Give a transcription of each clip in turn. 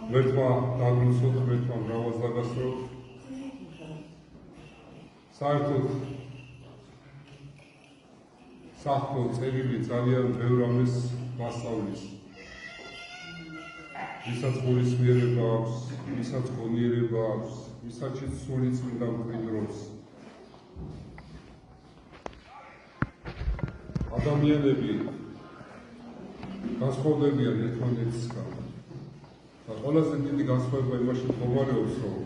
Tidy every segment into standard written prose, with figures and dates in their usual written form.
ღმერთმა დაგლოცოთ, ღმერთმა მრავალს დაგასწროთ. საერთოდ საქმო წერილი ძალიან ბევრ ამას გასწავლის. ვისაც გულისმიერება აქვს, ვისაც გონიერება აქვს, ვისაც სული წმინდა მკვიდრობს. ადამიანები განსხვავდებიან ერთმანეთისგან. და ყველაზე დიდი განსხვავება იმაში მდგომარეობს, რომ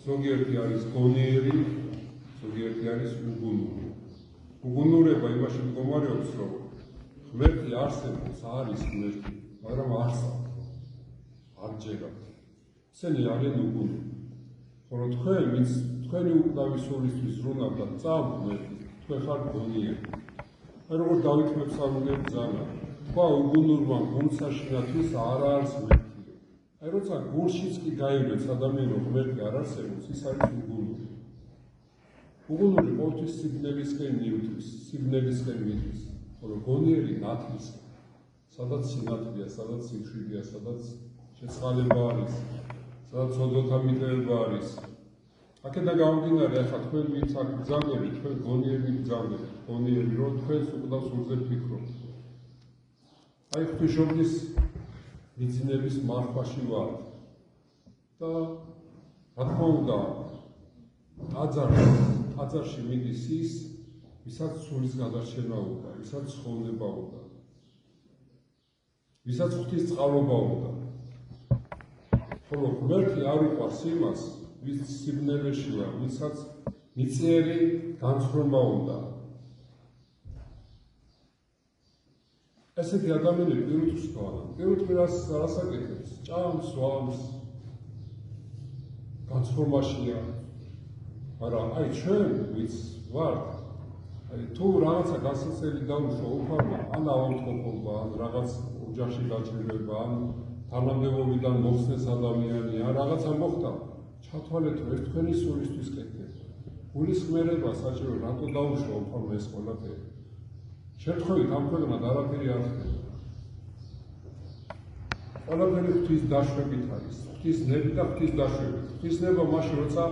ზოგიერთი არის გონიერი, ზოგიერთი არის უგუნური. უგუნურება იმაში მდგომარეობს, რომ ღმერთი არსებობს, არის ღმერთი, მაგრამ არ ჯერათ. ესენი არიან უგუნური. ხოლო თქვენ, ვინც თქვენი უკდავი სულისთვის ზრუნავთ და წამთ ღმერთი, თქვენ ხართ გონიერი. როგორც დავით მეფსალმუნე ბრძანა, თქვა უგუნურმა გულსაშინათვის არ არის ღმერთი. როცა გულშიც კი გაივლებს ადამიანო ღმერთი არ არსებობს, ის არის უგუნური. უგუნური ყოველთვის სიბნელისკენ მიუთვის, სიბნელისკენ მიდის, ხოლო გონიერი ნათლისკენ, სადაც სინათლეა, სადაც სიმშვიდეა, სადაც შეწყალება არის, სადაც ოდოთა მიტევება არის. აქედან გამომდინარე, ახლა თქვენ ვინც აქ ბრძანებით, თქვენ გონიერი ბრძანებით, გონიერი, რომ თქვენს უკდავ სულზე ფიქრობთ. აი ღვთისმშობლის მიძინების მარხვაში ვართ და რა თქმა უნდა ტაძარში მიდის ის, ვისაც სულის გადარჩენა უნდა, ვისაც ცხოვრება უნდა, ვისაც ღვთის წყალობა უნდა. ხოლო ღმერთი არ უყვარს იმას, ვის სიბნელეშია, ვისაც მიწიერი განცხრომა უნდა. ესეთი ადამიანები პირუტყვს თვალან, პირუტყვი რას აკეთებს? ჭამს, ვამს, განცხრომაშია. მაგრამ აი ჩვენ ვიც ვართ, აი თუ რაღაცა გასაცდელი დაუშვა უფალმა, ან ავადმყოფობა, ან რაღაც ოჯახში გაჭირვება, ან თანამდებობიდან მოხსნეს ადამიანი, ან რაღაცა მოხდა, ჩათვალეთ, რომ ეს თქვენი სულისთვის კეთდება. გულისხმერება საჭირო, რატო დაუშვა უფალმა ეს ყველაფერი? შეთხოვით ამ ქვეყნად არაფერი არ ხდება. ყველაფერი ღვთის დაშვებით არის, ღვთის ნებით და ღვთის დაშვებით. ღვთის ნება მაშინ, როცა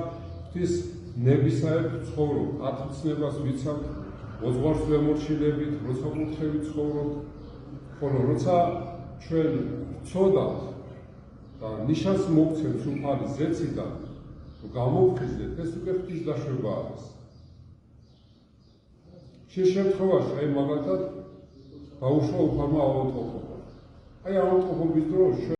ღვთის ნებისაერთ ცხოვრობ, ათწნებას ვიცავთ, მოძღვარს ვემორჩილებით, როცა კურთხევით ცხოვრობ, ხოლო როცა ჩვენ ვცოდავთ და ნიშანს მოგცემს უფალი ზეციდან, თუ გამოვხიზეთ, ეს უკვე ღვთის დაშვება არის. ხშირ შემთხვევაში, აი მაგალითად, დაუშვა უფალმა ავადმყოფობა. აი ავადმყოფობის დროს